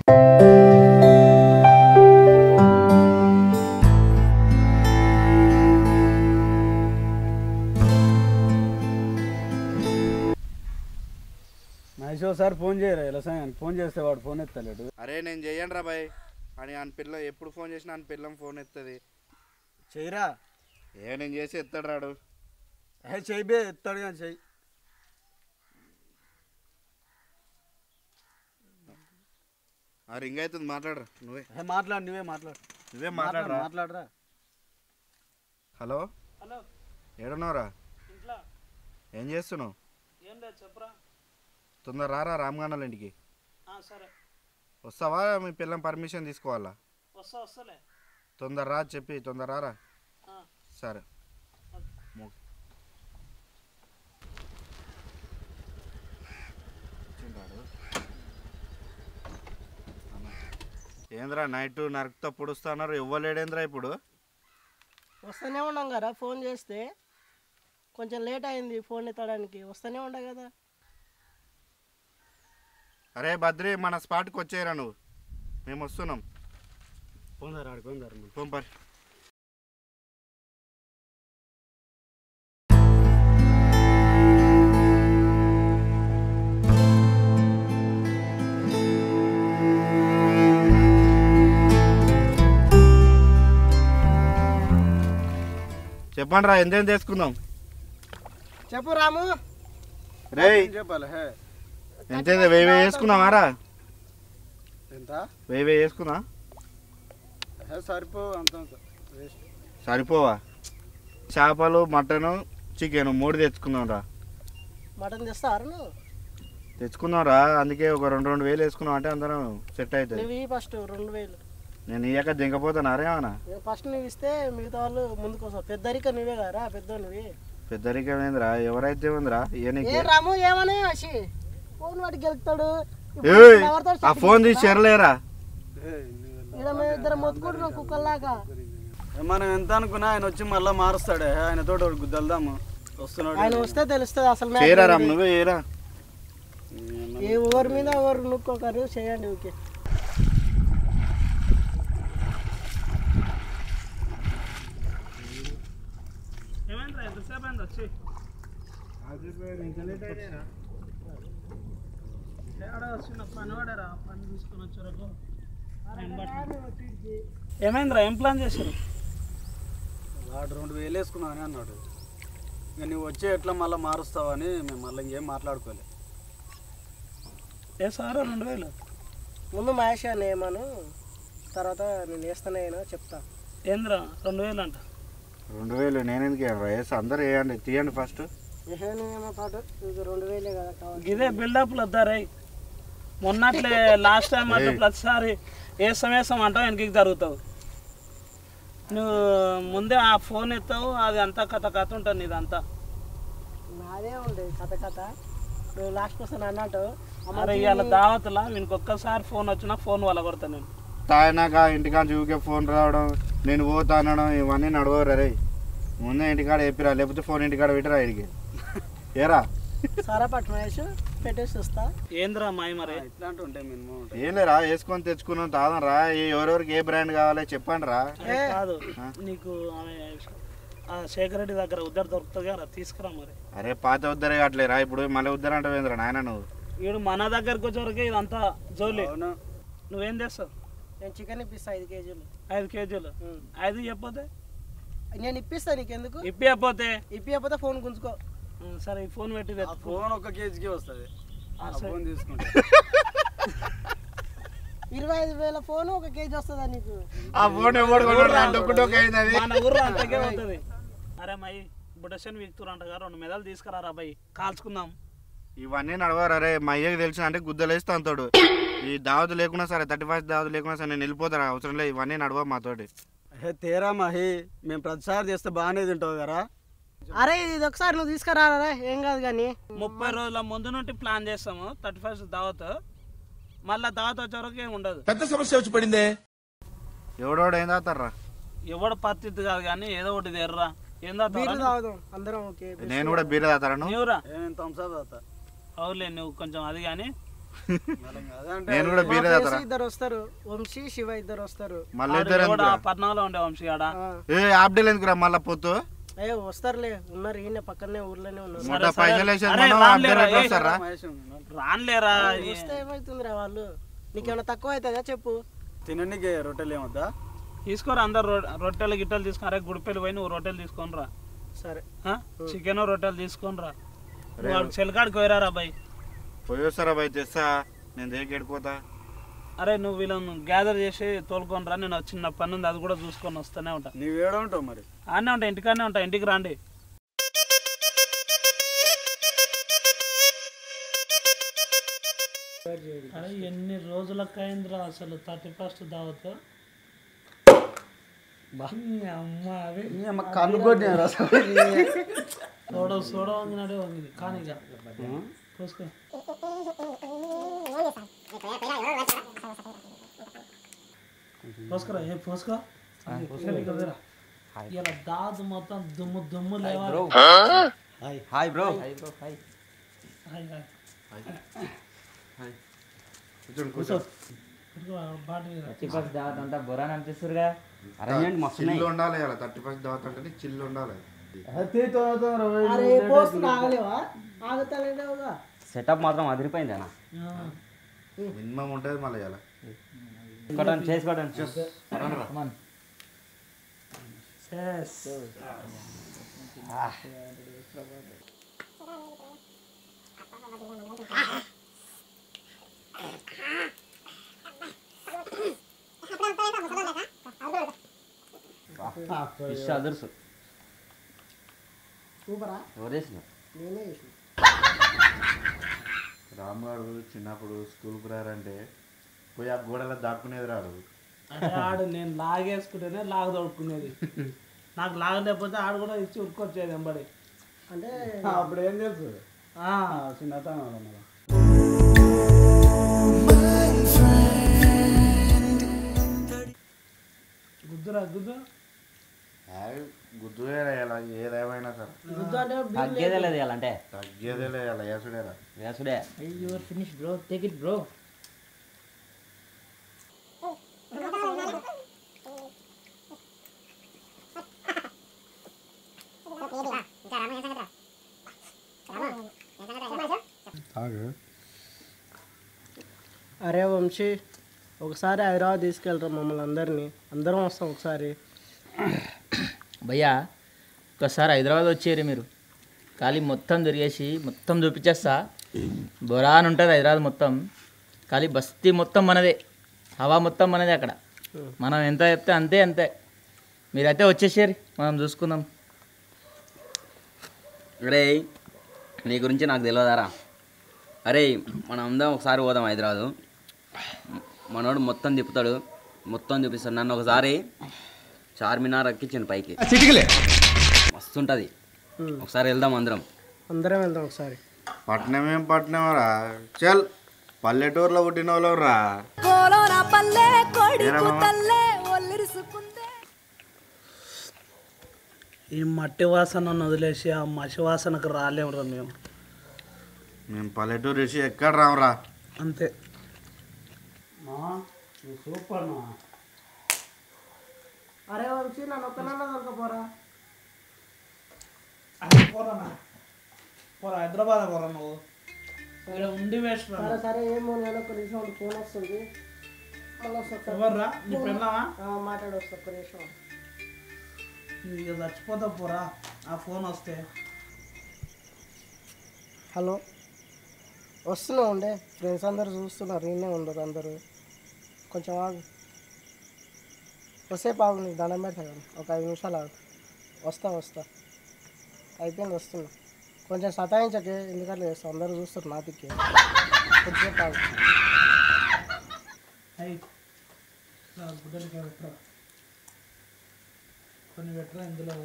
Sir phone చేయరా ఇలా phone చేస్తే వాడు ఫోన్ ఎత్తలేడు. అరే నేను చెయ్యండి రా బాయ్ అని ఆయన పిల్ల ఎప్పుడు ఫోన్ చేసినా ఆయన పిల్లం ఫోన్ ఎత్తది. చెయ్యరా. నేను చేసి ఎత్తాడు రాడు. చెయ్యి ఎత్తాడు కానీ చెయ్యి. రింగ్ అవుతుంది మాట్లాడరా నువ్వే మాట్లాడరా. హలో ఏడున్నావురా? ఏం చేస్తున్నావు? తొందర రారా రామగానాల ఇంటికి. వస్తావా? మీ పిల్లం పర్మిషన్ తీసుకోవాలా? తొందర రా చెప్పి తొందర రారా. సరే ఏంద్రా నైట్ నరకుతో పొడుస్తున్నారు, ఇవ్వలేడేంద్రా ఇప్పుడు? వస్తూనే ఉన్నాం కదా, ఫోన్ చేస్తే కొంచెం లేట్ అయింది ఫోన్ ఎత్తడానికి. వస్తూనే ఉండ కదా. అరే బద్రి మన స్పాట్కి వచ్చేయరా నువ్వు, మేము వస్తున్నాం. పంపర్ చెప్పండి రా, ఎంతేం తీసుకుందాం? చెప్పు రాము. రే చెప్పాలి. ఎంత 1000 వేసుకుందామారా? ఎంత 1000 వేసుకుందా? సరిపోవా? చేపలు మటను చికెన్ 3 తెచ్చుకుందాం రా. మటన్ తెస్తాను తెచ్చుకుందాం రా, అందుకే ఒక 2,000 వేసుకున్నాం అంటే అందరం సెట్ అవుతుంది. ఫస్ట్ 2000 నేను ఇయ్యాక దింకపోతాను. అరేమన్నా ఫస్ట్ నువ్వు ఇస్తే మిగతా వాళ్ళు ముందుకు వస్తావు. పెద్దరిక నువ్వే కదా, పెద్ద నువ్వే. పెద్దరికం ఏందిరా? ఎవరైతే ఉందిరా రాము. ఏమని ఫోన్ వాడికి గెలుస్తాడు. ఆ ఫోన్ తీసి చెరలేరా. ఇద్దరు మొత్తుకుంటున్నాం కుక్కల్లాగా. మనం ఎంత అనుకున్నా ఆయన వచ్చి మళ్ళీ మారుస్తాడే. ఆయన తోటి గుద్దల్దాము. వస్తున్నాడు. ఆయన వస్తే తెలుస్తుంది అసలు. నువ్వే ఏరా. ఏ ఓవర్ మీద ఓవర్ నొక్కొకరు చేయండి. ఓకే ఏమైందిరా? ఏం ప్లాన్ చేశారు? వాడు 2000 వేసుకున్నామని అన్నాడు. ఇక నువ్వు వచ్చే ఎట్లా మళ్ళీ మారుస్తావని మేము మళ్ళీ ఇంకేం మాట్లాడుకోలే. ఏ సారా 2000? ముందు మహేష్ అని ఏమను, తర్వాత నేను వేస్తానే చెప్తా. ఏంద్రా 2000 అంట? 2000 నేను ఎందుకు? అందరు వేయండి, తీయండి ఫస్ట్. పాటు 2000 కదా కావాలి. ఇదే బిల్డప్లు వద్దారై. మొన్నట్లే లాస్ట్ టైం అట్లా ప్రతిసారి వేస్తాం అంటావు, వెనక్కి జరుగుతావు. నువ్వు ముందే ఆ ఫోన్ ఎత్తావు, అది అంతా కథ ఉంటుంది. ఇదంతా నాదే ఉండేది కథ. నువ్వు లాస్ట్ వస్తాను అన్నట్టు. మరి ఇవాళ దావతులా వీనికి ఒక్కసారి ఫోన్ వచ్చినా ఫోన్ వల్ల కొడతా నేను. తాగినాక ఇంటికాడ చూకే ఫోన్ రావడం, నేను పోతా అనడం, ఇవన్నీ నడవరు. రే ముందే ఇంటికాడ చెప్పిరా, లేకపోతే ఫోన్ ఇంటికాడ పెట్టిరా ఇడికి. ఏరా సరే పట్టు మహేష్, పెట్టేసి వస్తా. ఏంద్రా మాయ మరి ఇట్లాంటి ఉంటాయి మినిమం. ఏం లేరా, వేసుకొని తెచ్చుకున్నాం తాదం రా. ఎవరెవరికి ఏ బ్రాండ్ కావాలి చెప్పండి రా. కాదు నీకు శేఖర్ రెడ్డి దగ్గర ఉద్దరు దొరుకుతుంది కదా, తీసుకురా మరి. అరే పాత ఉద్దరే కావట్లేరా, ఇప్పుడు మళ్ళీ ఉద్దరు అంటే వేంద్రా నాయన నువ్వు. వీడు మన దగ్గరకు వచ్చేవరకే ఇదంతా జోలి. నువ్వేం చేస్తావు? నేను చికెన్ ఇప్పిస్తా 5 కేజీలు. 5 కేజీలు? 5 చెప్పపోతే నేను ఇప్పిస్తా. నీకెందుకు? ఇప్పియపోతే ఫోన్ గుంజుకో. సరే ఈ ఫోన్ పెట్టి ఫోన్ 1 కేజీకి వస్తుంది. ఫోన్ తీసుకుంటా 25,000 ఫోన్ 1 కేజీ వస్తుందా నీకు? మన ఊర్లో అంతకే అవుతుంది. అరే మై బుడషన్ వీక్తురంట కదా, 2 మెదలు తీసుకురారా అబ్బాయి, కాల్చుకుందాం. ఇవన్నీ నడవరు. అరే మా అయ్యకి తెలిసిన అంటే గుద్దలేస్తా అంతాడు. ఈ దావతు లేకున్నా సరే, 31 దావతు లేకున్నా సరే నేను వెళ్ళిపోతాను, అవసరం లేదు. ఇవన్నీ నడవ మాతోటి. తేరా మహి, మేము ప్రతిసారి చేస్తే బాగానే తింటావు కదా. అరే ఇది ఒకసారి నువ్వు తీసుకురారా, ఏం కాదు. కానీ 30 రోజుల ముందు నుండి ప్లాన్ చేస్తాము 31 దావత్. మళ్ళా దావత్ వచ్చే వరకు ఏమి ఉండదు. పెద్ద సమస్య వచ్చి పడిందే. ఎవడోడు ఏం తాగుతారా? ఎవడు పత్తి కాదు కానీ ఏదో ఒకటి తెర్రా. ఏం తాగుతాం అందరం. నేను కూడా బీర్ తాగుతారా? నువ్వురా అవులే నువ్వు కొంచెం అది కానీ నేను కూడా మా బీరే ఫ్రెండ్స్ తాగుతారా ఇద్దరు వస్తారు, వంశీ శివ ఇద్దరు వస్తారు. మళ్ళీ ఇద్దరు పట్నంలో ఉండే వంశీ ఆడ ఏ ఆప్డేలు ఎందుకురా మళ్ళా పొత్తు అయ్యో వస్తారులే, ఉన్నారు ఈయన పక్కనే ఊర్లోనే ఉన్నారు. మొత్తం పైసలు వేసేది అరే, మనం రానులేరా, అప్డేలు వస్తారా రానులేరా వస్తే ఏమవుతుందిరా వాళ్ళు, నీకేమైనా తక్కువ అవుతుందా చెప్పు. తినడానికి రొట్టెలు ఏమొద్దా? తీసుకోరా అందరు రొట్టెలు గిట్టెలు తీసుకుని. అరే గుడిపెళ్ళి పోయి నువ్వు రొట్టెలు తీసుకొని రా. సరే చికెన్ రొట్టెలు తీసుకొని రా. చెలకాడికి పోయిరారా బాయ్. పోయి వస్తారా బయట తెస్తా, నేను దేనికి ఎడిపోతా. అరే నువ్వు వీళ్ళని గ్యాదర్ చేసి తోలుకొని రా, నేను చిన్న పని ఉంది అది కూడా చూసుకొని వస్తూనే ఉంటా. నీవు ఏడ ఉంటావు మరి? ఆనే ఉంటా, ఇంటికానే ఉంటా, ఇంటికి రాండి. అరే ఎన్ని రోజులకు అయిందిరా అసలు 31st దావత్. అమ్మ అవి కనుగొట్టినారు సోడ వంగినాడే వంగింది కానీ ఇక పోసుకో. పోసుకోరా ఏ పోసుకో. ఇలా దాదు మొత్తం దుమ్ము దుమ్ము లేవాలి. Hi bro. అంతా బొరాన్ అనిపిస్తురుగా. అరేంజ్ మస్తు చిల్లు ఉండాలి అలా 31 దావత్ అంటే చిల్లు ఉండాలి. అరే పోస్తున్నా ఆగలేవా? ఆగుతలేవుగా. సెటప్ మాత్రం అదిరిపోయింది అన్న. మినిమం ఉంటుంది మళ్ళీ అలా చేసుకోవడం ఫిష్ అదుర్సు సూపరా? ఎవరేసిన నేనే చేసిన. రాముగాడు చిన్నప్పుడు స్కూల్కి రారంటే పోయి ఆ గోడలో దాక్కునేది రాడు. అంటే ఆడు నేను లాగేసుకుంటేనే లాగ దొడుకునేది. నాకు లాగలేకపోతే ఆడు కూడా ఇచ్చి ఉరుకొచ్చేది వెంబడి. అంటే అప్పుడు ఏం తెలుసు చిన్నతనం. గుద్దురా గుద్దు. గుద్దులే ఇలా ఏదేమైనా సరే గుద్దు అంటే తగ్గేదే లేదు ఇవ్వాలంటే తగ్గేదేలే ఇలా వేసుడేరా. వేసుడే. Your finish bro, take it bro. అరే వంశీ, ఒకసారి హైదరాబాద్ తీసుకెళ్తాం మమ్మల్ని అందరం వస్తాం ఒకసారి. భయ్యా ఒకసారి హైదరాబాద్ వచ్చేరు మీరు, ఖాళీ మొత్తం తిరిగేసి మొత్తం చూపించేస్తా. బొరాన్ ఉంటుంది హైదరాబాద్ మొత్తం, ఖాళీ బస్తీ మొత్తం మనదే, హవా మొత్తం మనదే. అక్కడ మనం ఎంత చెప్తే అంతే అంతే. మీరైతే వచ్చేసారు, మనం చూసుకుందాం. అరే నీ గురించి నాకు తెలియదారా? అరే మనం అందరం ఒకసారి పోదాం హైదరాబాదు. మనోడు మొత్తం తిప్పుతాడు, మొత్తం చూపిస్తాడు. నన్ను ఒకసారి చార్మినార్ ఎక్కించండి పైకి, మస్తు ఉంటుంది. ఒకసారి వెళ్దాం అందరం వెళ్దాం ఒకసారి. పట్నం ఏం పట్నం రా, చల్ పల్లెటూరులో పుట్టిన వాళ్ళు రా. ఈ మట్టి వాసన వదిలేసి ఆ మసి వాసనకు రాలేమురా మేము. మేము పల్లెటూరు వేసి ఎక్కడ రామురా. అంతే. సూపర్. అరే వంశీ, నన్ను ఒక్కనన్నా దొరకపోరా. పోరా హైదరాబాద్ పోరా నువ్వు. ఇక్కడ ఉండి వేస్ట్. సరే ఏమో, నేను ఒక్క నిమిషం ఫోన్ వస్తుంది, మళ్ళీ వస్తా. ఎవర్రా నీ పెళ్ళావా? మాట్లాడి వస్తా ఒక్క నిమిషం. ఇక చచ్చిపోతా పోరా ఆ ఫోన్ వస్తే. హలో, వస్తున్నా ఉండే, ఫ్రెండ్స్ అందరు చూస్తున్నారు, ఈయనే ఉండరు అందరూ. కొంచెం ఆగు, వస్తే ఆగు, నీకు దండం పెడతా. ఒక 5 నిమిషాలు ఆగు, వస్తా. అయిపోయింది, వస్తున్నా. కొంచెం సతాయించకే, ఎందుకంటే చేస్తా, అందరూ చూస్తారు నా తిక్కే. కొంచెం ఆగు. గుడ్డలకి పెట్టరా, కొన్ని పెట్టరా ఇందులో.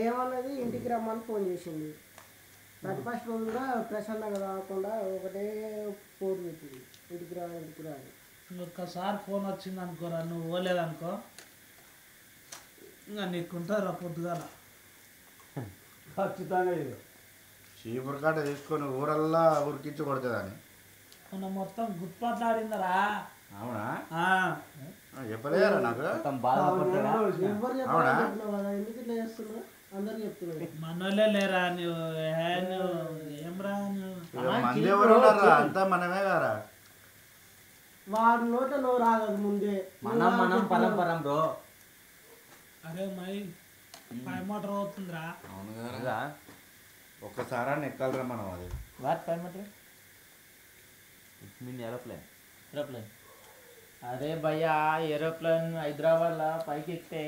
ఏమన్నది, ఇంటికి రమ్మని ఫోన్ చేసింది. 31st రోజు కూడా ప్రశాంతంగా కాకుండా ఒకటే ఫోన్ పెట్టింది, ఇంటికి రా. ఒక్కసారి ఫోన్ వచ్చింది అనుకోరా, నువ్వు పోలేదనుకో ఇంకా నీకుంటారా పొద్దుగాల. ఖచ్చితంగా ఇది చీపురు కట్ట తీసుకొని ఊరల్లా ఉరికించి కొడుతుందని. మొన్న మొత్తం గుర్తుపట్లాడిందరా. అవునా? ఆ. చెప్పలేరా నాకు? మొత్తం బాధపడతారా? అవునా? ఎందుకు ఇట్లా చేస్తున్నా అందరు చెప్తున్నాడు. మనోళ్ళే లేరా నువ్వు ఏమ్రా నువ్వు మంది ఎవరు ఉన్నారా? అంతా మనమే గారా. వాడి నోట నువ్వు రాగదు ముందే. మనం పరం బ్రో. అరే మై పై మోటార్ అవుతుందిరా. అవునుగా ఒక్కసారి ఎక్కాలరా మనం. అది వాట్ పై motor? It mean aeroplane. Aeroplane. అరే భయ్యా ఏరోప్లేన్ హైదరాబాద్లో పైకి ఎక్కితే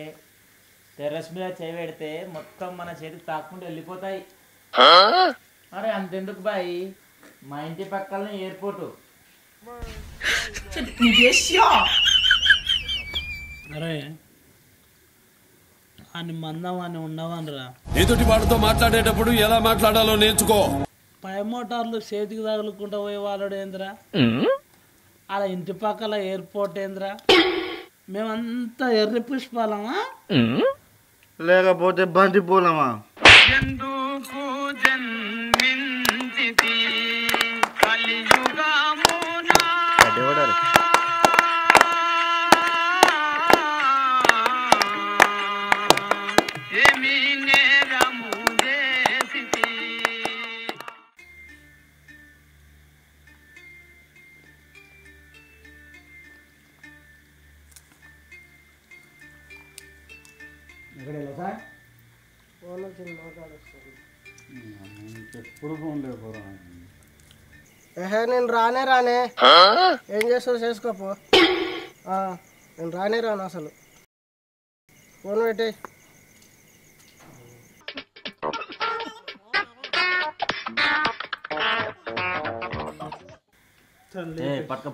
టెర్రస్ మీద చేయి పెడితే మొత్తం మన చేతికి తాక్కుంటూ వెళ్ళిపోతాయి. అరే అంతెందుకు బాయ్, మా ఇంటి పక్కనే ఎయిర్పోర్టు. అరే అని మందం అని ఉండవనరా. ఎదుటి వాడితో మాట్లాడేటప్పుడు ఎలా మాట్లాడాలో నేర్చుకో. పై మోటార్లు చేతికి తగులుకుంటూ పోయే వాళ్ళడు ఏంద్రా? అలా ఇంటి పక్కల ఎయిర్పోర్ట్ ఏంద్రా? మేమంతా ఎర్రి పుష్పాలమా లేకపోతే బంతి పూలమా? ఫోన్ వచ్చింది మాట్లాడొస్తుంది. ఎప్పుడు ఫోన్ లేకపోరా. నేను రానే ఏం చేస్తావు చేసుకోపో. నేను రాను అసలు. ఫోన్ పెట్టే. పట్టుక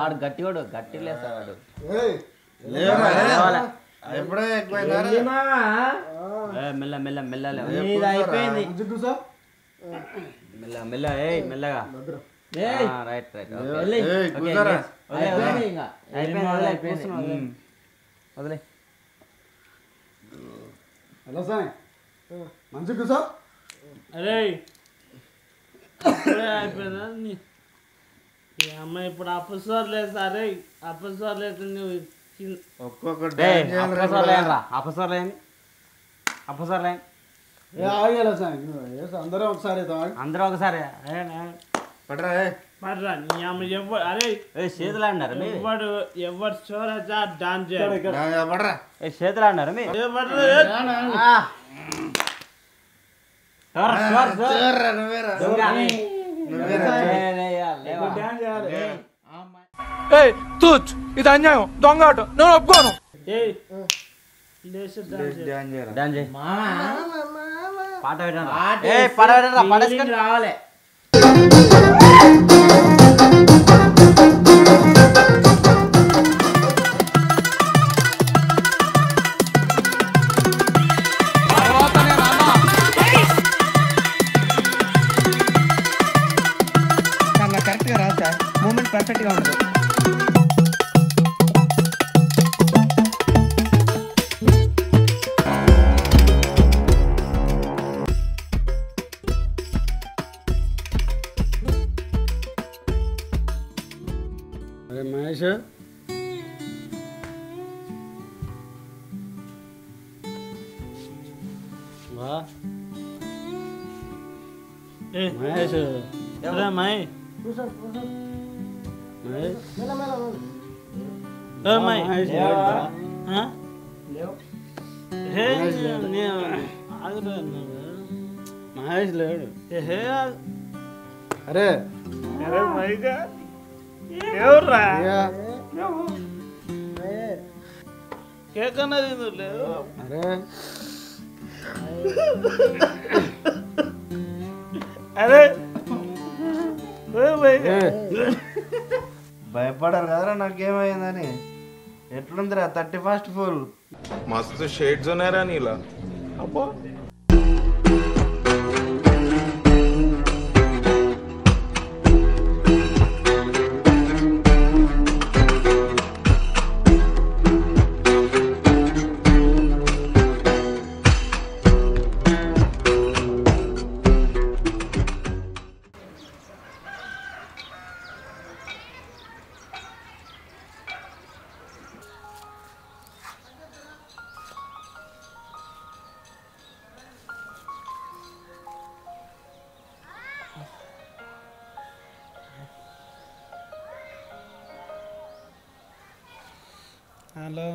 ఆడు గట్టివాడు గట్టి లేసాడు. ఎప్పుడే మెల్ల మెల్ల మెల్ల అయిపోయింది. మెల్ల మెల్ల మెల్లగా. రైట్ రైట్ వదిలే. హలో సార్, మంచి కూర్చో. అరే అయిపోయిందా ఈ అమ్మాయి ఇప్పుడు అప్పసార్ లేదు సార్. అప్పసార్ లేదు నువ్వు ఆగేలా సార్, అందరం ఒకసారి అందరూ ఒకసారి పడరా నీ అమ్మ ఎవరు. అరే చేతులు ఆడినారు ఎవరు చోరచా డాన్స్ చేయాలి. చేతులు ఆడినారు మీ ఇది అన్యాయం, దొంగ ఆట, నేను ఒప్పుకోను. పాట పెట్టండి రావాలి. కరెక్ట్గా రాదు సార్, మూమెంట్ పర్ఫెక్ట్గా ఉండదు. అరే మహేష్, వా మహేష్. మై మహేష్ మహేష్ లేడు. అరే అరే మైగా ఎవరా కేక్ అన్నది లేదు. అరే అరే భయపడారు కదరా నాకేమైందని. ఎట్లుందిరా 31st ఫుల్? मस्त शेड्स नाही रा नीला अप्पा హలో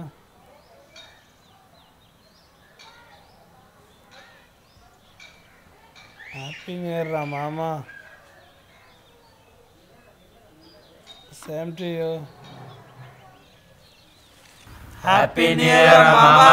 హ్యాపీ న్యూ ఇయర్ రా మామ same to you happy new year మామా